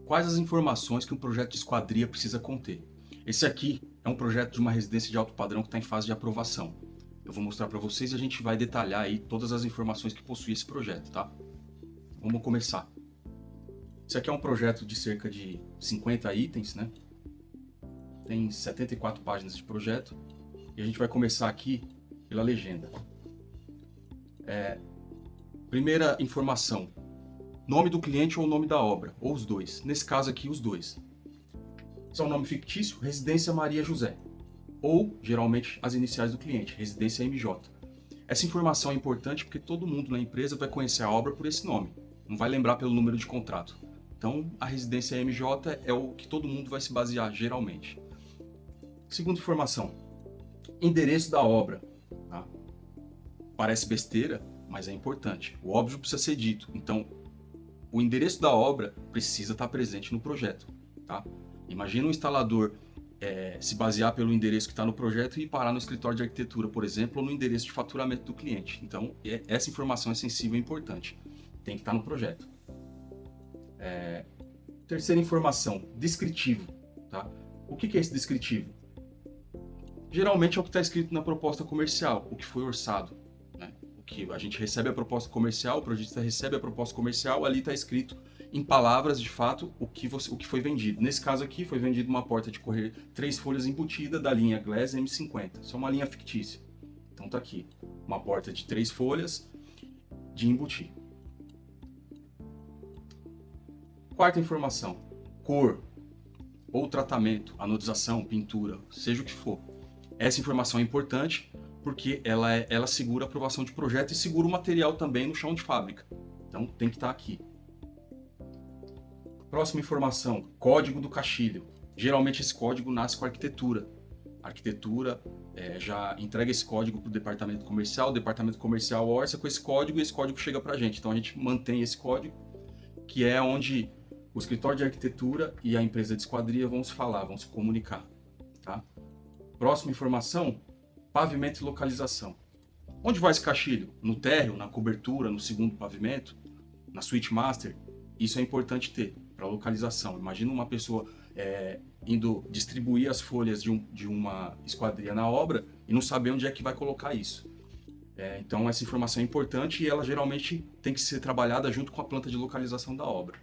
Quais as informações que um projeto de esquadria precisa conter? Esse aqui é um projeto de uma residência de alto padrão que está em fase de aprovação. Eu vou mostrar para vocês e a gente vai detalhar aí todas as informações que possui esse projeto, tá? Vamos começar. Esse aqui é um projeto de cerca de 50 itens, né? Tem 74 páginas de projeto e a gente vai começar aqui pela legenda. Primeira informação: nome do cliente ou nome da obra, ou os dois. Nesse caso aqui, os dois. Esse é um nome fictício, Residência Maria José, ou geralmente as iniciais do cliente, Residência MJ. Essa informação é importante porque todo mundo na empresa vai conhecer a obra por esse nome, não vai lembrar pelo número de contrato. Então, a Residência MJ é o que todo mundo vai se basear geralmente. Segunda informação: endereço da obra. Tá? Parece besteira, mas é importante. O óbvio precisa ser dito. Então, o endereço da obra precisa estar presente no projeto. Tá? Imagina um instalador se basear pelo endereço que está no projeto e parar no escritório de arquitetura, por exemplo, ou no endereço de faturamento do cliente. Então, essa informação é sensível e importante. Tem que estar no projeto. Terceira informação: descritivo. Tá? O que é esse descritivo? Geralmente é o que está escrito na proposta comercial, o que foi orçado. Né? O que a gente recebe a proposta comercial, o projetista recebe a proposta comercial, ali está escrito em palavras, de fato, o que foi vendido. Nesse caso aqui, foi vendido uma porta de correr 3 folhas embutida da linha Glass M50. Isso é uma linha fictícia. Então tá aqui, uma porta de 3 folhas de embutir. Quarta informação: cor ou tratamento, anodização, pintura, seja o que for. Essa informação é importante porque ela segura a aprovação de projeto e segura o material também no chão de fábrica. Então tem que estar aqui. Próxima informação: código do caixilho. Geralmente esse código nasce com a arquitetura. A arquitetura já entrega esse código para o departamento comercial orça com esse código e esse código chega para a gente. Então a gente mantém esse código, que é onde o escritório de arquitetura e a empresa de esquadria vão se falar, vão se comunicar. Tá? Próxima informação: pavimento e localização. Onde vai esse caixilho? No térreo, na cobertura, no segundo pavimento, na suíte master? Isso é importante ter para localização. Imagina uma pessoa indo distribuir as folhas de uma esquadria na obra e não saber onde é que vai colocar isso. Então essa informação é importante e ela geralmente tem que ser trabalhada junto com a planta de localização da obra.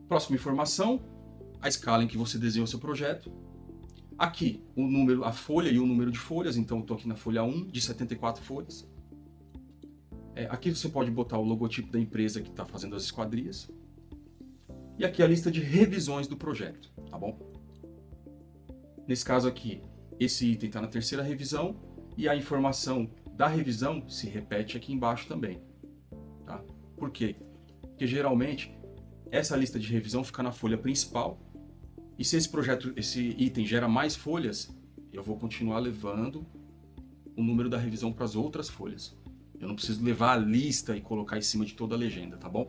Próxima informação: a escala em que você desenha o seu projeto. Aqui, a folha e o número de folhas. Então eu estou aqui na folha 1, de 74 folhas. Aqui você pode botar o logotipo da empresa que está fazendo as esquadrias. E aqui a lista de revisões do projeto, tá bom? Nesse caso aqui, esse item está na terceira revisão e a informação da revisão se repete aqui embaixo também. Tá? Por quê? Porque geralmente essa lista de revisão fica na folha principal e se esse item gera mais folhas, eu vou continuar levando o número da revisão para as outras folhas. Eu não preciso levar a lista e colocar em cima de toda a legenda, tá bom?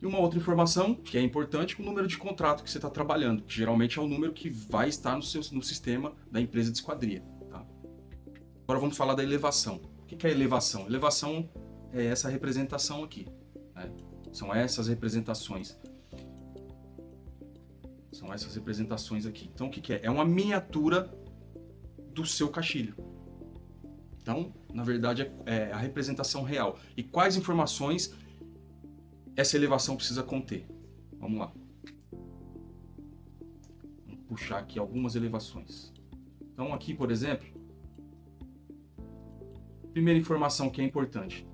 E uma outra informação que é importante: o número de contrato que você está trabalhando, que geralmente é o número que vai estar no sistema da empresa de esquadria. Tá? Agora vamos falar da elevação. O que é elevação? Elevação é essa representação aqui. Né? São essas representações. São essas representações aqui. Então o que é? É uma miniatura do seu caixilho. Então, na verdade, é a representação real. E quais informações essa elevação precisa conter? Vamos lá. Vamos puxar aqui algumas elevações. Então aqui, por exemplo, primeira informação que é importante: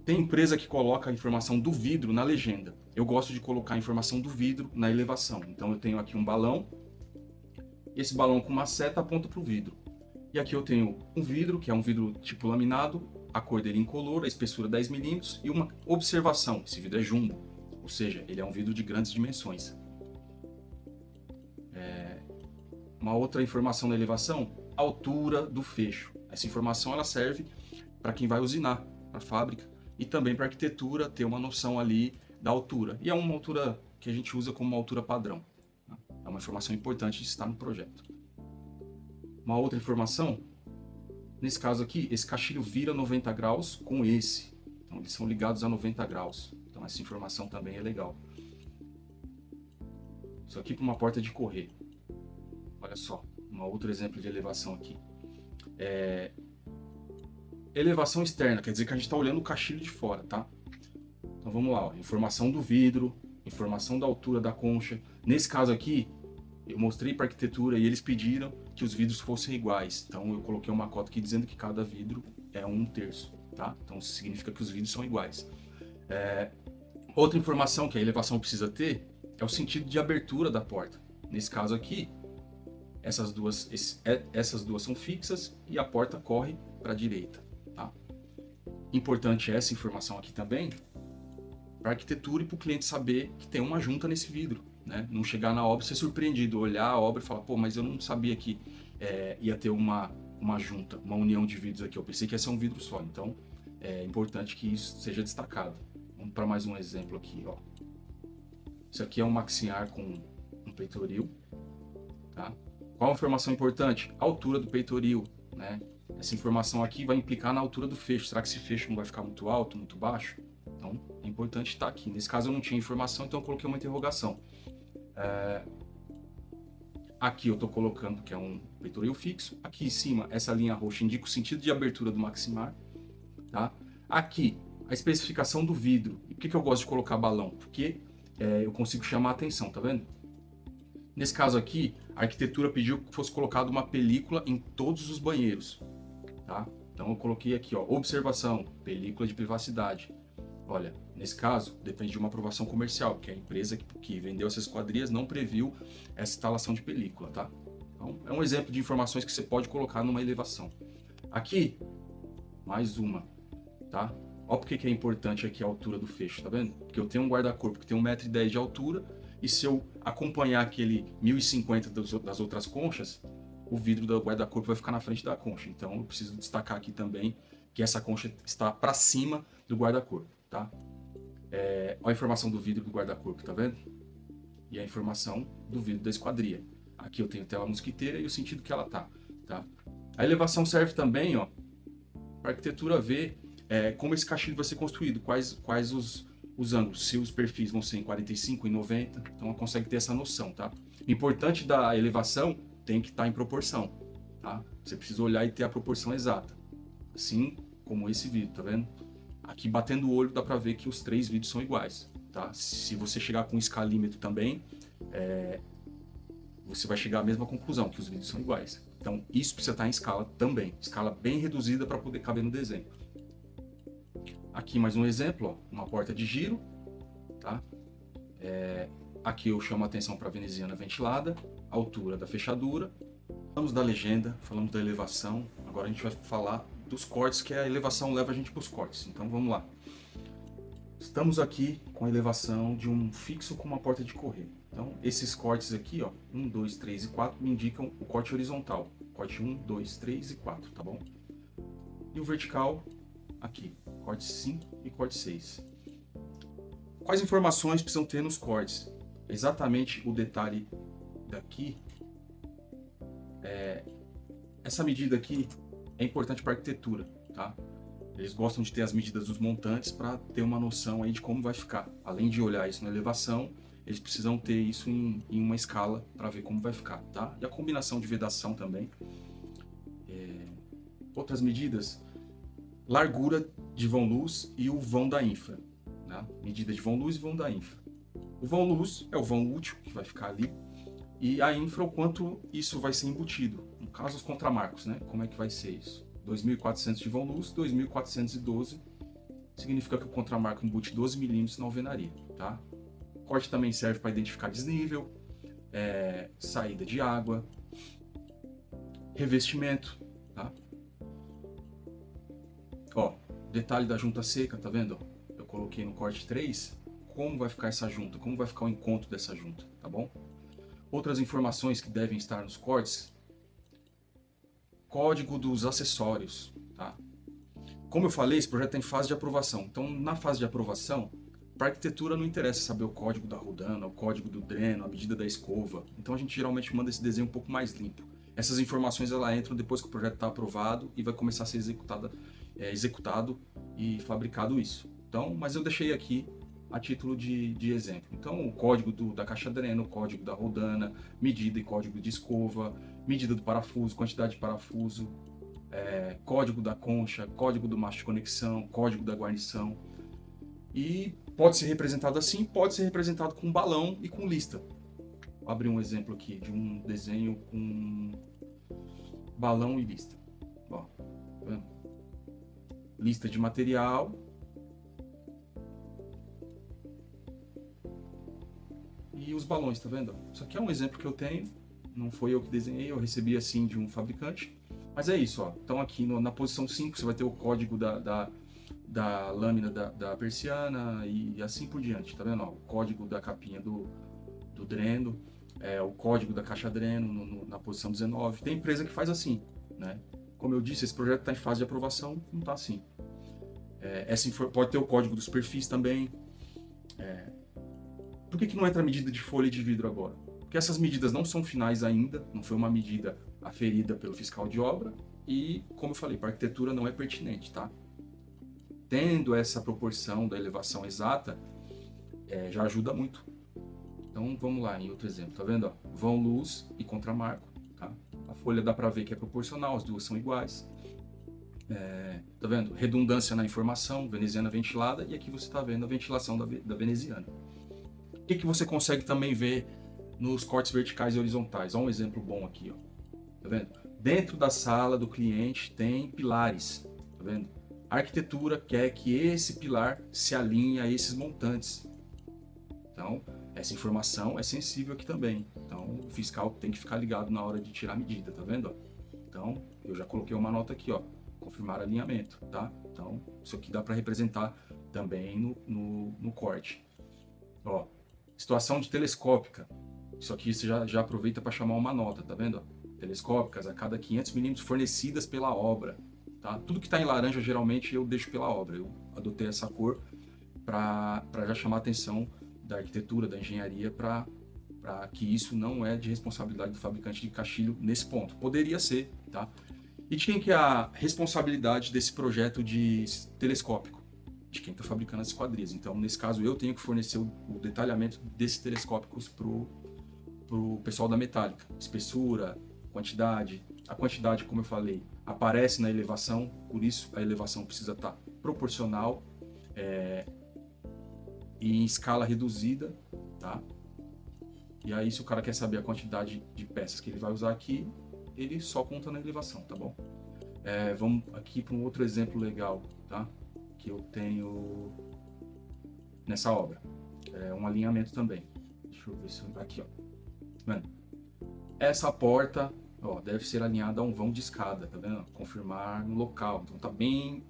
tem empresa que coloca a informação do vidro na legenda. Eu gosto de colocar a informação do vidro na elevação. Então eu tenho aqui um balão. Esse balão com uma seta aponta para o vidro. E aqui eu tenho um vidro, que é um vidro tipo laminado, a cor dele incolor, a espessura 10 mm e uma observação: esse vidro é jumbo, ou seja, ele é um vidro de grandes dimensões. Uma outra informação na elevação: a altura do fecho. Essa informação ela serve para quem vai usinar, para a fábrica, e também para a arquitetura ter uma noção ali da altura. E é uma altura que a gente usa como uma altura padrão. É uma informação importante de estar no projeto. Uma outra informação: nesse caso aqui, esse caixilho vira 90 graus com esse. Então eles são ligados a 90 graus. Então essa informação também é legal. Isso aqui para uma porta de correr. Olha só, um outro exemplo de elevação aqui. Elevação externa, quer dizer que a gente está olhando o caixilho de fora, tá? Então vamos lá, ó. Informação do vidro, informação da altura da concha. Nesse caso aqui, eu mostrei para arquitetura e eles pediram que os vidros fossem iguais. Então eu coloquei uma cota aqui dizendo que cada vidro é 1/3, tá? Então isso significa que os vidros são iguais. Outra informação que a elevação precisa ter é o sentido de abertura da porta. Nesse caso aqui, essas duas são fixas e a porta corre para a direita, tá? Importante essa informação aqui também para a arquitetura e para o cliente saber que tem uma junta nesse vidro, né? Não chegar na obra e ser surpreendido, olhar a obra e falar, pô, mas eu não sabia que ia ter uma junta, uma união de vidros aqui, eu pensei que ia ser um vidro só. Então é importante que isso seja destacado. Vamos para mais um exemplo aqui, ó. Isso aqui é um maxiar com um peitoril, tá? Qual a informação importante? A altura do peitoril, né? Essa informação aqui vai implicar na altura do fecho. Será que esse fecho não vai ficar muito alto, muito baixo? Então é importante estar aqui. Nesse caso eu não tinha informação, então eu coloquei uma interrogação. Aqui eu estou colocando que é um peitoril fixo. Aqui em cima, essa linha roxa indica o sentido de abertura do maximar, tá? Aqui, a especificação do vidro. E por que eu gosto de colocar balão? Porque eu consigo chamar a atenção, tá vendo? Nesse caso aqui, a arquitetura pediu que fosse colocada uma película em todos os banheiros, tá? Então eu coloquei aqui, ó, observação, película de privacidade. Olha, nesse caso, depende de uma aprovação comercial, porque a empresa que vendeu essas esquadrias não previu essa instalação de película, tá? Então, é um exemplo de informações que você pode colocar numa elevação. Aqui, mais uma, tá? Olha porque que é importante aqui a altura do fecho, tá vendo? Porque eu tenho um guarda-corpo que tem 1,10 m de altura, e se eu acompanhar aquele 1.050 das outras conchas, o vidro do guarda-corpo vai ficar na frente da concha. Então eu preciso destacar aqui também que essa concha está para cima do guarda-corpo, tá? Olha a informação do vidro do guarda-corpo, tá vendo? E a informação do vidro da esquadria. Aqui eu tenho tela mosquiteira e o sentido que ela tá? A elevação serve também, ó, para a arquitetura ver como esse caixilho vai ser construído, quais os ângulos, se os perfis vão ser em 45, em 90, então ela consegue ter essa noção, tá? O importante da elevação tem que estar em proporção, tá? Você precisa olhar e ter a proporção exata, assim como esse vidro, tá vendo? Aqui batendo o olho dá para ver que os 3 vidros são iguais, tá? Se você chegar com um escalímetro também, você vai chegar à mesma conclusão, que os vidros são iguais. Então isso precisa estar em escala também, escala bem reduzida para poder caber no desenho. Aqui mais um exemplo, ó, uma porta de giro, tá? Aqui eu chamo a atenção para a veneziana ventilada, altura da fechadura. Falamos da legenda, falamos da elevação, agora a gente vai falar dos cortes, que a elevação leva a gente para os cortes. Então vamos lá. Estamos aqui com a elevação de um fixo com uma porta de correr. Então esses cortes aqui, ó, 1, 2, 3 e 4, me indicam o corte horizontal. Corte 1, 2, 3 e 4, tá bom? E o vertical aqui, corte 5 e corte 6. Quais informações precisam ter nos cortes? Exatamente o detalhe daqui. Essa medida aqui é importante para a arquitetura, tá? Eles gostam de ter as medidas dos montantes para ter uma noção aí de como vai ficar. Além de olhar isso na elevação, eles precisam ter isso em uma escala para ver como vai ficar, tá? E a combinação de vedação também. Outras medidas, largura de vão-luz e o vão da infra, né? Medida de vão-luz e vão da infra. O vão-luz é o vão útil que vai ficar ali, e a infra o quanto isso vai ser embutido. No caso, os contramarcos, né? Como é que vai ser isso? 2.400 de vão-luz, 2.412 significa que o contramarco embute 12 milímetros na alvenaria, tá? O corte também serve para identificar desnível, saída de água, revestimento, tá? Ó, detalhe da junta seca, tá vendo? Eu coloquei no corte 3 como vai ficar essa junta, como vai ficar o encontro dessa junta, tá bom? Outras informações que devem estar nos cortes: código dos acessórios, tá? Como eu falei, esse projeto está em fase de aprovação. Então, na fase de aprovação, para arquitetura não interessa saber o código da rodana, o código do dreno, a medida da escova. Então, a gente geralmente manda esse desenho um pouco mais limpo. Essas informações elas entram depois que o projeto está aprovado e vai começar a ser executado e fabricado isso. Então, mas eu deixei aqui a título de exemplo. Então, o código da caixa dreno, o código da rodana, medida e código de escova, medida do parafuso, quantidade de parafuso, código da concha, código do macho de conexão, código da guarnição. E pode ser representado assim, pode ser representado com balão e com lista. Vou abrir um exemplo aqui de um desenho com balão e lista. Ó, tá vendo? Lista de material. E os balões, tá vendo? Isso aqui é um exemplo que eu tenho, não foi eu que desenhei, eu recebi assim de um fabricante. Mas é isso, ó. Então aqui na posição 5 você vai ter o código da lâmina da persiana e assim por diante, tá vendo? Ó, o código da capinha do dreno, o código da caixa dreno na posição 19. Tem empresa que faz assim, né? Como eu disse, esse projeto está em fase de aprovação, não está assim. Pode ter o código dos perfis também. Por que não entra a medida de folha de vidro agora? Porque essas medidas não são finais ainda, não foi uma medida aferida pelo fiscal de obra e, como eu falei, para a arquitetura não é pertinente, tá? Tendo essa proporção da elevação exata, já ajuda muito. Então vamos lá em outro exemplo, tá vendo? Ó, vão luz e contramarco, tá? A folha dá para ver que é proporcional, as duas são iguais. Tá vendo? Redundância na informação, veneziana ventilada, e aqui você está vendo a ventilação da veneziana. O que você consegue também ver nos cortes verticais e horizontais? Olha um exemplo bom aqui, ó. Tá vendo? Dentro da sala do cliente tem pilares, tá vendo? A arquitetura quer que esse pilar se alinhe a esses montantes. Então, essa informação é sensível aqui também. Então, o fiscal tem que ficar ligado na hora de tirar a medida, tá vendo? Então, eu já coloquei uma nota aqui, ó. Confirmar alinhamento, tá? Então, isso aqui dá para representar também no corte. Ó, situação de telescópica. Isso aqui você já aproveita para chamar uma nota, tá vendo? Telescópicas a cada 500 milímetros fornecidas pela obra. Tá? Tudo que está em laranja, geralmente, eu deixo pela obra. Eu adotei essa cor para já chamar a atenção da arquitetura, da engenharia, para que isso não é de responsabilidade do fabricante de caixilho nesse ponto. Poderia ser, tá? E de quem que é a responsabilidade desse projeto de telescópico? De quem está fabricando as esquadrias. Então, nesse caso, eu tenho que fornecer o detalhamento desses telescópicos para o pessoal da metálica. Espessura, quantidade. A quantidade, como eu falei, aparece na elevação, por isso a elevação precisa estar proporcional e em escala reduzida, tá? E aí, se o cara quer saber a quantidade de peças que ele vai usar aqui, ele só conta na elevação, tá bom? Vamos aqui para um outro exemplo legal, tá? Que eu tenho nessa obra. Um alinhamento também. Deixa eu ver se aqui, ó. Mano, essa porta, ó, deve ser alinhada a um vão de escada, tá vendo? Confirmar no local. Então tá bem.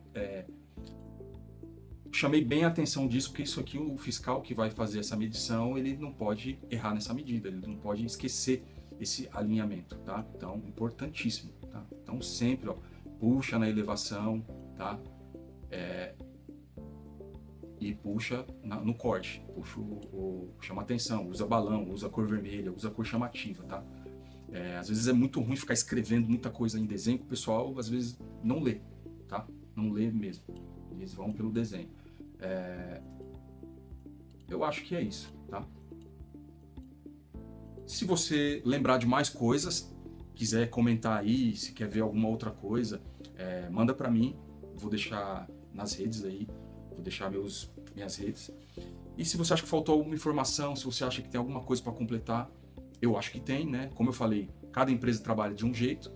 Chamei bem a atenção disso, porque isso aqui, o fiscal que vai fazer essa medição, ele não pode errar nessa medida, ele não pode esquecer esse alinhamento, tá? Então, importantíssimo, tá? Então sempre, ó, puxa na elevação, tá? E puxa no corte, puxa chama atenção, usa balão, usa cor vermelha, usa cor chamativa, tá? Às vezes é muito ruim ficar escrevendo muita coisa em desenho, que o pessoal às vezes não lê, tá? Não lê mesmo, eles vão pelo desenho. Eu acho que é isso, tá? Se você lembrar de mais coisas, quiser comentar aí, se quer ver alguma outra coisa, manda para mim, vou deixar nas redes aí, vou deixar minhas redes. E se você acha que faltou alguma informação, se você acha que tem alguma coisa para completar, eu acho que tem, né? Como eu falei, cada empresa trabalha de um jeito,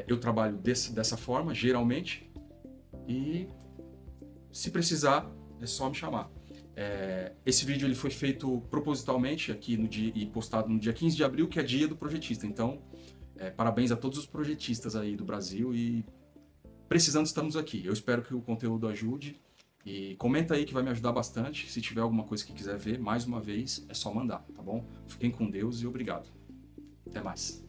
eu trabalho dessa forma, geralmente, e se precisar, é só me chamar. Esse vídeo ele foi feito propositalmente aqui e postado no dia 15 de abril, que é dia do projetista. Então, parabéns a todos os projetistas aí do Brasil e precisando estamos aqui. Eu espero que o conteúdo ajude e comenta aí que vai me ajudar bastante. Se tiver alguma coisa que quiser ver, mais uma vez, é só mandar, tá bom? Fiquem com Deus e obrigado. Até mais.